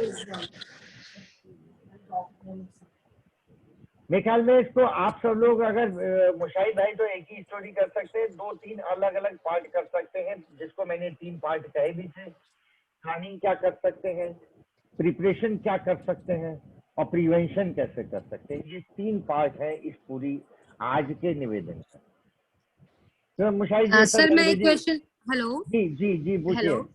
मेरे ख्याल में इसको आप सब लोग अगर मुशाहिद भाई तो एक ही स्टोरी कर सकते हैं, 2-3 अलग अलग पार्ट कर सकते हैं, जिसको मैंने 3 पार्ट कहे भी थे। प्लानिंग क्या कर सकते हैं, प्रिपरेशन क्या कर सकते हैं, और प्रिवेंशन कैसे कर सकते हैं। ये 3 पार्ट है इस पूरी आज के निवेदन का। तो मुशाहिद जी, सर मैं एक जी क्वेश्चन, हेलो जी जी जी पूछिए। हेलो,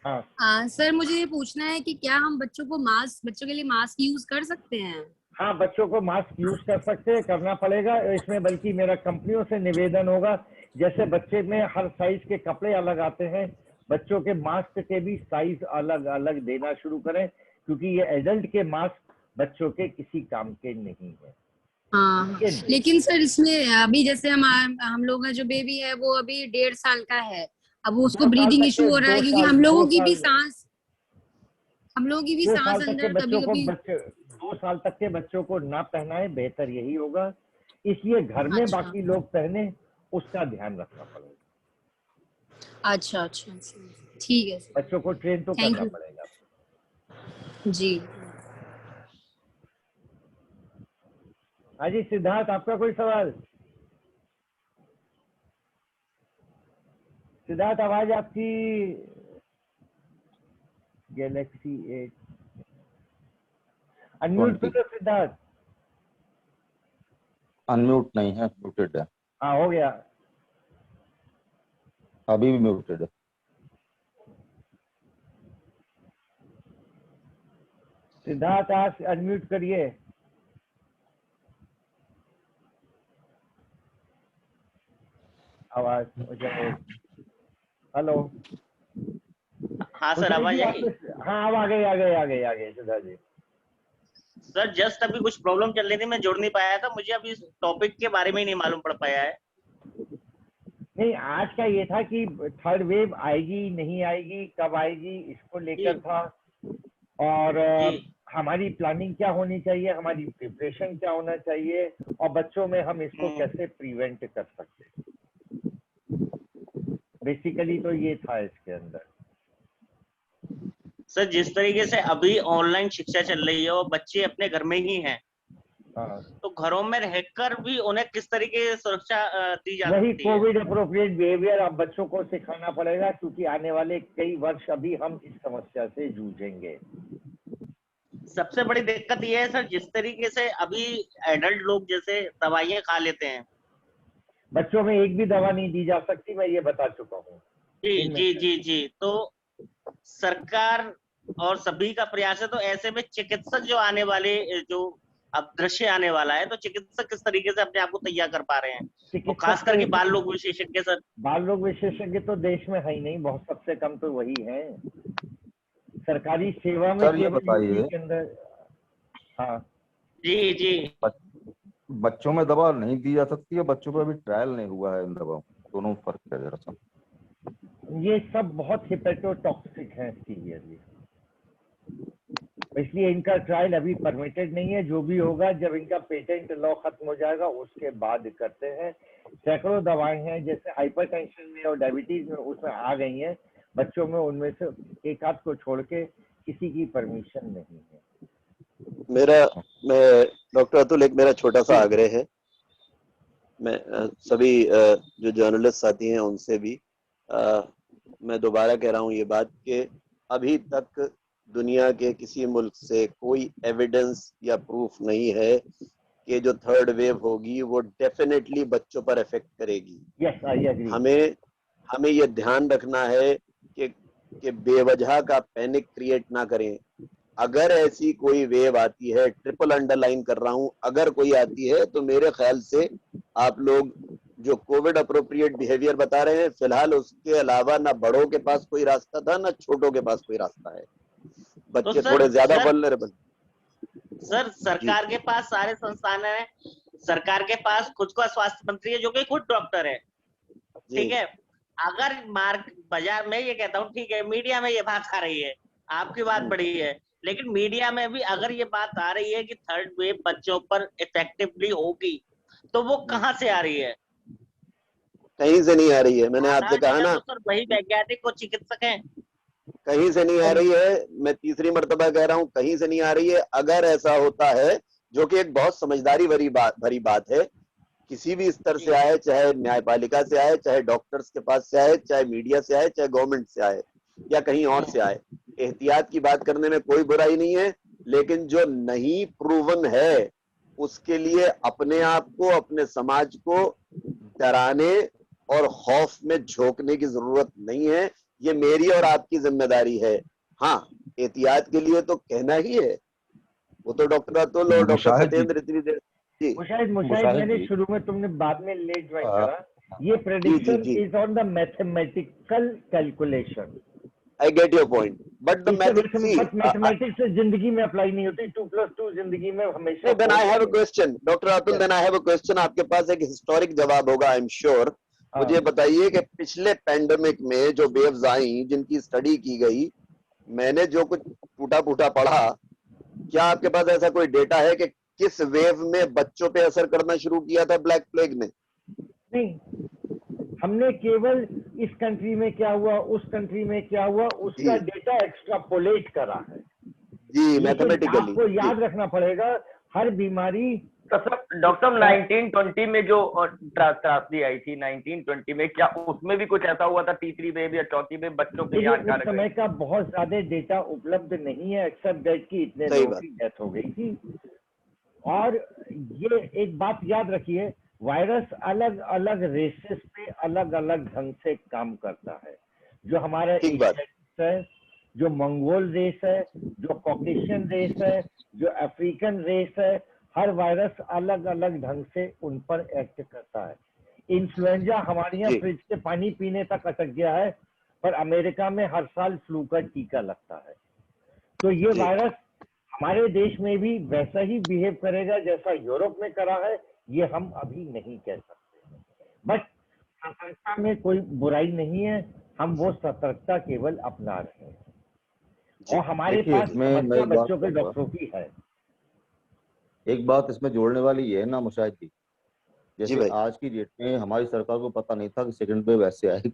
हाँ सर मुझे ये पूछना है कि क्या हम बच्चों के लिए मास्क यूज कर सकते हैं? हाँ, बच्चों को मास्क यूज कर सकते हैं, करना पड़ेगा इसमें। बल्कि मेरा कंपनियों से निवेदन होगा, जैसे बच्चे में हर साइज के कपड़े अलग आते हैं, बच्चों के मास्क के भी साइज अलग अलग देना शुरू करें, क्योंकि ये एडल्ट के मास्क बच्चों के किसी काम के नहीं है। हाँ, लेकिन सर इसमें अभी जैसे हम लोग का जो बेबी है वो अभी 1.5 साल का है, अब उसको ब्रीदिंग इशू हो रहा है, क्योंकि हम लोगों की भी सांस 2 साल तक के अंदर बच्चों कभी को कभी। 2 साल तक के बच्चों को ना पहनाए, बेहतर यही होगा। इसलिए घर में अच्छा बाकी लोग पहने, उसका ध्यान रखना पड़ेगा। अच्छा अच्छा, ठीक है सर, बच्चों को ट्रेन तो थैंक करना यू पड़ेगा। जी। हाँ जी सिद्धार्थ, आपका कोई सवाल? सिद्धार्थ, आवाज आपकी गैलेक्सी 8 अनम्यूट कर दो सिद्धार्थ। अनम्यूट नहीं है, म्यूटेड है। हाँ, हो गया। अभी भी म्यूटेड है। सिद्धार्थ, आप अनम्यूट करिए। आवाज हेलो। हाँ सर, आवाज आई? हाँ, अब आ गए सिद्धार्थ जी। सर जस्ट अभी कुछ प्रॉब्लम चल रही थी, मैं जुड़ नहीं पाया था, मुझे अभी इस टॉपिक के बारे में ही नहीं मालूम पड़ पाया है। नहीं, आज का ये था कि थर्ड वेव आएगी नहीं आएगी, कब आएगी, इसको लेकर था। और हमारी प्लानिंग क्या होनी चाहिए, हमारी प्रिपरेशन क्या होना चाहिए, और बच्चों में हम इसको कैसे प्रिवेंट कर सकते हैं। बेसिकली तो ये था इसके अंदर। सर जिस तरीके से अभी ऑनलाइन शिक्षा चल रही है और बच्चे अपने घर में ही हैं, तो घरों में रहकर भी उन्हें किस तरीके से सुरक्षा दी जा वही सकती है? कोविड अप्रोप्रिएट बिहेवियर अब बच्चों को सिखाना पड़ेगा, क्योंकि आने वाले कई वर्ष अभी हम इस समस्या से जूझेंगे। सबसे बड़ी दिक्कत ये है सर, जिस तरीके से अभी एडल्ट लोग जैसे दवाइयाँ खा लेते हैं, बच्चों में एक भी दवा नहीं दी जा सकती, मैं ये बता चुका हूँ। जी जी जी जी। तो सरकार और सभी का प्रयास है, तो ऐसे में चिकित्सक जो आने वाले, जो अब दृश्य आने वाला है, तो चिकित्सक किस तरीके से अपने आप को तैयार कर पा रहे हैं, और खास करके बाल रोग विशेषज्ञ सर? बाल रोग विशेषज्ञ तो देश में है ही नहीं, बहुत सबसे कम तो वही है सरकारी सेवा में। सर ये बताइए, के अंदर। हाँ जी जी। बच्चों में दवा नहीं दी जा सकती है, बच्चों पर अभी ट्रायल नहीं हुआ है इन दवाओं, दोनों फर्क है जरा सा। ये सब बहुत हिपेटोटॉक्सिक है सीवियरली, इसलिए इनका ट्रायल अभी परमिटेड नहीं है। जो भी होगा, जब इनका पेटेंट लॉ खत्म हो जाएगा उसके बाद करते हैं। सैकड़ों दवाएं हैं, जैसे हाइपरटेंशन में और डायबिटीज में उसमें आ गई हैं, बच्चों में उनमें से एक आध को छोड़ के किसी की परमिशन नहीं है। मैं डॉक्टर अतुल, एक मेरा छोटा सा आग्रह है, मैं सभी जो जर्नलिस्ट साथी हैं उनसे भी मैं दोबारा कह रहा हूँ ये बात कि अभी तक दुनिया के किसी मुल्क से कोई एविडेंस या प्रूफ नहीं है कि जो थर्ड वेव होगी वो डेफिनेटली बच्चों पर इफेक्ट करेगी। Yes, I agree. हमें ये ध्यान रखना है कि बेवजह का पैनिक क्रिएट ना करें। अगर ऐसी कोई वेव आती है, ट्रिपल अंडरलाइन कर रहा हूं, अगर कोई आती है, तो मेरे ख्याल से आप लोग जो कोविड अप्रोप्रिएट बिहेवियर बता रहे हैं, फिलहाल उसके अलावा ना बड़ों के पास कोई रास्ता था, ना छोटों के पास कोई रास्ता है। बच्चे थोड़े ज्यादा वल्नरेबल। सर सरकार के पास सारे संस्थान है, सरकार के पास खुद का स्वास्थ्य मंत्री है जो कि खुद डॉक्टर है, ठीक है। अगर बाजार में ये कहता हूँ, ठीक है, मीडिया में ये बात आ रही है, आपकी बात बड़ी है, लेकिन मीडिया में भी अगर ये बात आ रही है कि थर्ड वेव बच्चों पर इफेक्टिवली होगी, तो वो कहाँ से आ रही है? कहीं से नहीं आ रही है। मैंने आपसे कहा ना, तो सर वही वैज्ञानिक और चिकित्सक हैं। कहीं से नहीं आ रही है, मैं तीसरी मर्तबा कह रहा हूं, कहीं से नहीं आ रही है। अगर ऐसा होता है, जो कि एक बहुत समझदारी भरी बात है, किसी भी स्तर से आए, चाहे न्यायपालिका से आए, चाहे डॉक्टर्स के पास से आए, चाहे मीडिया से आए, चाहे गवर्नमेंट से आए, या कहीं और से आए, एहतियात की बात करने में कोई बुराई नहीं है। लेकिन जो नहीं प्रूवन है उसके लिए अपने आप को, अपने समाज को डराने और खौफ में झोंकने की जरूरत नहीं है। ये मेरी और आपकी जिम्मेदारी है। हाँ, एहतियात के लिए तो कहना ही है। वो तो डॉक्टर अतुल और डॉक्टर मुशाहिद जी, सत्येंद्र त्रिवेदी जी, मुशाहिद मुशाहिद मैंने जी, शुरू में, तुमने बाद में लेट ज्वाइन हाँ, करा। ये जी प्रेडिक्शन जी, is on the mathematical calculation. I get your point, but the method see but mathematics से जिंदगी में अप्लाई नहीं होती। 2+2 जिंदगी में हमेशा नहीं, then I have a 4 question doctor Atul, then I have a question. आपके पास एक हिस्टोरिक जवाब होगा, आई एम श्योर। मुझे बताइए कि पिछले पैंडेमिक में जो वेव्स आई, जिनकी स्टडी की गई, मैंने जो कुछ टूटा फूटा पढ़ा, क्या आपके पास ऐसा कोई डेटा है कि किस वेव में बच्चों पे असर करना शुरू किया था ब्लैक प्लेग ने? नहीं, हमने केवल इस कंट्री में क्या हुआ, उस कंट्री में क्या हुआ, उसका जी डेटा एक्स्ट्रापोलेट करा है। जी, लेकिन मैथमेटिकली आपको याद रखना पड़ेगा, हर बीमारी तो सर डॉक्टर 1920 में जो त्रासदी आई थी 1920 में, क्या उसमें भी कुछ ऐसा हुआ था? तीसरी वेव या चौथी वेव बच्चों के लिए उस हानिकारक समय है? का बहुत ज्यादा डेटा उपलब्ध नहीं है, एक्सेप्ट दैट कि इतने सही लोगों बात। की डेथ हो गई थी। और ये एक बात याद रखिए, वायरस अलग अलग रेसेस पे अलग अलग ढंग से काम करता है। जो हमारा ठीक बात। एशियन है, जो मंगोल रेस है, जो कॉकेशियन रेस है, जो अफ्रीकन रेस है, हर वायरस अलग अलग ढंग से उन पर एक्ट करता है। इन्फ्लुएंजा हमारे यहाँ जी। फ्रिज से पानी पीने तक अटक गया है, पर अमेरिका में हर साल फ्लू का टीका लगता है। तो ये जी। वायरस हमारे देश में भी वैसा ही बिहेव करेगा जैसा यूरोप में करा है, ये हम अभी नहीं कह सकते। बट सतर्कता में कोई बुराई नहीं है, हम वो सतर्कता केवल अपना रहे हैं। जी। और हमारे देखिए, पास इसमें मैं समस्या एक बात बच्चों के कहूंगा। डॉक्टरों की है। एक बात इसमें जोड़ने वाली ये है ना मुशाहिद जी, जी जैसे भाई, आज की डेट में हमारी सरकार को पता नहीं था कि सेकंड वेव ऐसे आएगी,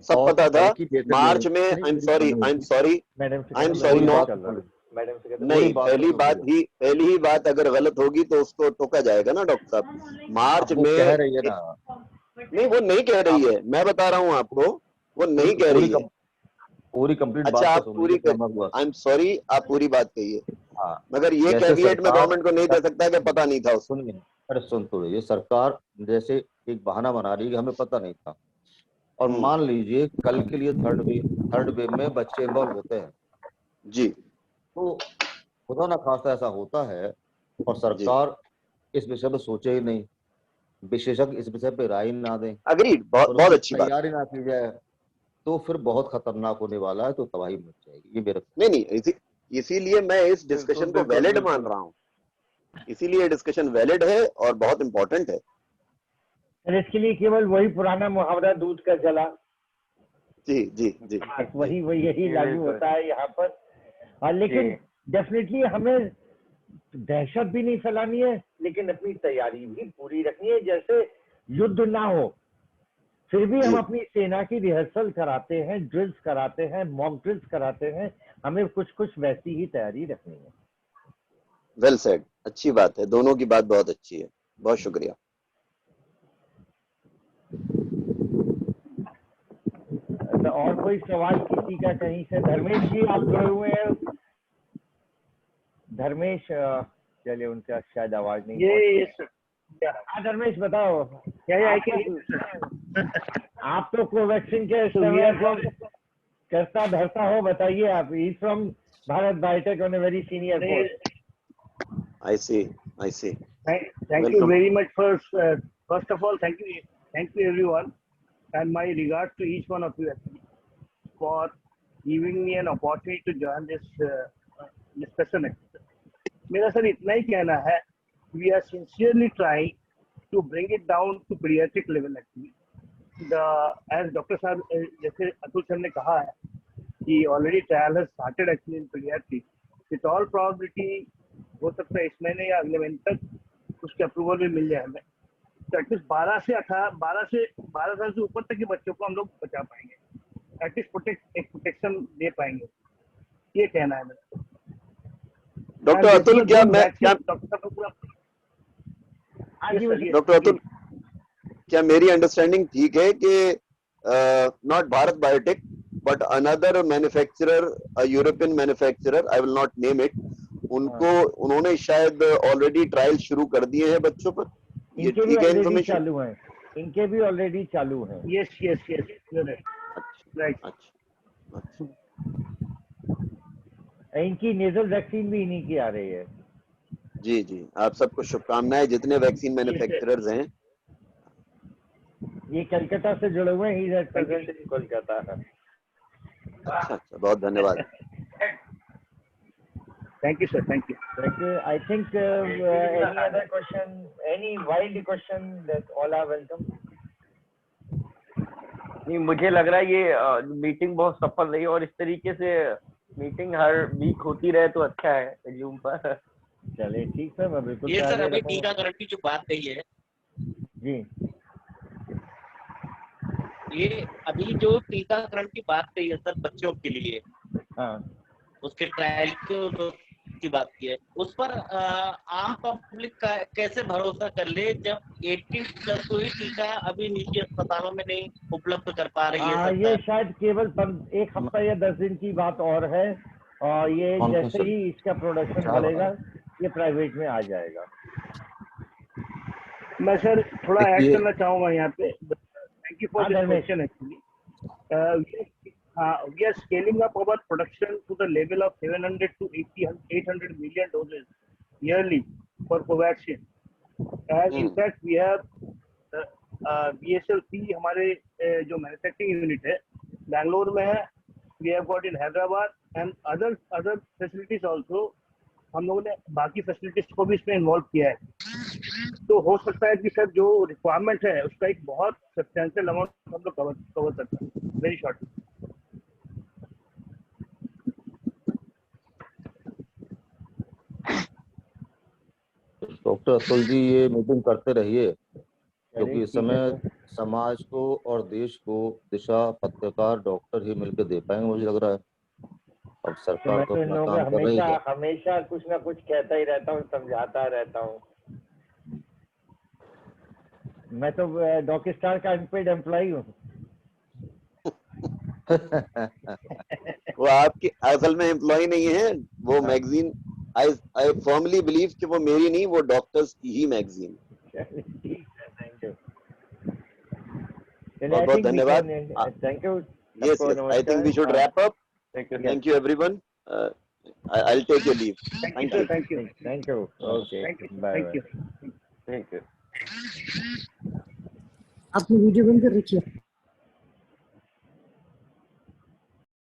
सब और पता था। कल की डेट में मार्च में, I am sorry, I am sorry, madam से आई एम कहते सॉरी, हैं, नॉट, चल रहा है। मैडम से कहते हैं, नहीं, पूरी बात पहली तो बात सुनिए। ही, पहली ही बात अगर गलत होगी तो उसको टोका जाएगा ना डॉक्टर साहब। मार्च अब वो में, कह रही है ना, नहीं वो नहीं कह रही है, मैं बता रहा हूँ आपको, वो नहीं कह रही है। पूरी कंप्लीट अच्छा, बात आप तो पूरी, सुन लीजिए। आई एम सॉरी, आप पूरी बात कहिए, हाँ, मगर ये जैसे कैविएट में सरकार, गवर्नमेंट को नहीं दे सकता कि पता नहीं था उसको। सुनिए, अरे सुन तो ये सरकार जैसे एक बहाना बना रही है कि हमें पता नहीं था, और मान लीजिए कल के लिए थर्ड वेव में बच्चे इन्वॉल्व होते हैं, जी तो खुदा ना खास्ता ऐसा होता है और सरकार इस विषय पे सोचे ही नहीं, विशेषज्ञ इस विषय पे राय ना दें, अग्रीड, बहुत और बहुत उसकी अच्छी बात। तैयारी ना की जाए, तो फिर बहुत खतरनाक होने वाला है, तो तबाही मच जाएगी। ये मेरा नहीं नहीं, इसीलिए मैं इस डिस्कशन को वैलिड मान रहा हूँ, इसीलिए डिस्कशन वैलिड है और बहुत इंपॉर्टेंट है। और इसके लिए केवल वही पुराना मुहावरा, दूध का जला, जी जी जी, वही वही यही लागू होता है यहाँ पर। और लेकिन डेफिनेटली हमें दहशत भी नहीं फैलानी है, लेकिन अपनी तैयारी भी पूरी रखनी है। जैसे युद्ध ना हो, फिर भी हम जी। अपनी सेना की रिहर्सल कराते हैं, ड्रिल्स कराते हैं, मॉक ड्रिल्स कराते हैं, हमें कुछ कुछ वैसी ही तैयारी रखनी है। वेल सेड, अच्छी बात है, दोनों की बात बहुत अच्छी है, बहुत शुक्रिया। तो और कोई सवाल किसी का कहीं से? धर्मेश जी आप जुड़े हुए हैं? धर्मेश, चलिए उनका शायद आवाज नहीं। हाँ धर्मेश बताओ। आप तो कोवैक्सीन के समय को करता धरता हो, बताइए आप। He from Bharat Biotech on a very senior post. I see. Thank you very much. First of all, thank you everyone, and my regards to each one of you for giving me an opportunity to join this discussion. मेरा sir इतना ही कहना है, we are sincerely trying to bring it down to pediatric level actually. As Dr. साहब जैसे Atul sir ने कहा है कि already trial has started actually in pediatrics. With all probability हो सकता है इस महीने या अगले महीने तक उसके अप्रूवल भी मिल जाए हमें। तो एटलीस्ट 12 साल से ऊपर तक के बच्चों को हम लोग बचा पाएंगे, एटलीस्ट एक प्रोटेक्शन दे पाएंगे, ये कहना है मेरा। डॉक्टर अतुल, डॉक्टर अतुल, क्या मेरी अंडरस्टैंडिंग ठीक है कि not Bharat biotech but another manufacturer, a European manufacturer, I will not name it, उनको उन्होंने शायद ऑलरेडी ट्रायल शुरू कर दिए हैं बच्चों पर, ये इनके भी ठीक है ऑलरेडी इन्फॉर्मेशन? चालू हैं, इनके भी ऑलरेडी चालू हैं। Yes, yes, yes. You're right. Right. अच्छा अच्छा इनकी नेजल वैक्सीन भी इन्हीं की आ रही है। जी जी, आप सबको शुभकामनाएं, जितने वैक्सीन मैन्युफैक्चरर्स हैं। ये कलकत्ता से जुड़े हुए हैं, he is present in Kolkata. अच्छा अच्छा, बहुत धन्यवाद। Thank you, sir. Thank you. Thank you. I think any other question, any wild question, that all are welcome. नहीं, मुझे लग रहा है ये मीटिंग बहुत सफल रही और इस तरीके से मीटिंग हर वीक होती रहे तो अच्छा है जूम पर। चलिए ठीक है, मैं बिल्कुल ये सर तैयारी अभी रखूंगा। टीकाकरण की जो बात कही है, जी ये अभी जो टीकाकरण की बात कही है सर बच्चों के लिए, हाँ, उसके ट्रायल की बात की है, उस पर आम पब्लिक का कैसे भरोसा कर ले जब 18+ को ही टीका अभी निजी अस्पतालों में नहीं उपलब्ध कर पा रही है ये सरकार। शायद केवल 1 हफ्ता या 10 दिन की बात और है, और ये कौन जैसे सा ही इसका प्रोडक्शन क्या बढ़ेगा ये प्राइवेट में आ जाएगा। मैं सर थोड़ा ऐड देखिए- करना चाहूंगा यहाँ पे। Thank you for हाँ, this Dharmesh. question actually. We are scaling up our production to the level of 700 to 800 million doses yearly for Covaxin. And in fact, we have BSL-3 हमारे जो मैन्युफैक्चरिंग यूनिट है बैंगलोर में है, we have got in Hyderabad and other facilities also. हम लोगों ने बाकी facilities को भी इसमें इन्वॉल्व किया है। तो हो सकता है कि सर जो रिक्वायरमेंट है उसका एक बहुत सब्सटेंशियल अमाउंट हम लोग कवर सकते हैं very short. Doctor Atul ji ये मीटिंग करते रहिए, क्योंकि इस समय समाज को और देश को दिशा पत्रकार डॉक्टर ही मिलकर दे पाएंगे, मुझे लग रहा है। अब तो सरकार मैं तो तो इन अपना लोगों को काम कर रही है। हमेशा कुछ ना कुछ कहता ही रहता हूँ, समझाता रहता हूँ। मैं तो डॉक स्टार का अनपेड एम्प्लॉई हूँ। वो आपकी असल में एम्प्लॉय नहीं है, वो मैगजीन आई फर्मली बिलीव कि वो मेरी नहीं, वो डॉक्टर्स की ही मैगजीन। थैंक यू, बहुत बहुत धन्यवाद। Thank you. Yes, yes. I think we should wrap up. Thank you, everyone. I'll take your leave. Thank you. Thank you. Thank you. Okay. Thank you. Bye. Thank you. ठीक है। आपने video बंद कर रखी है।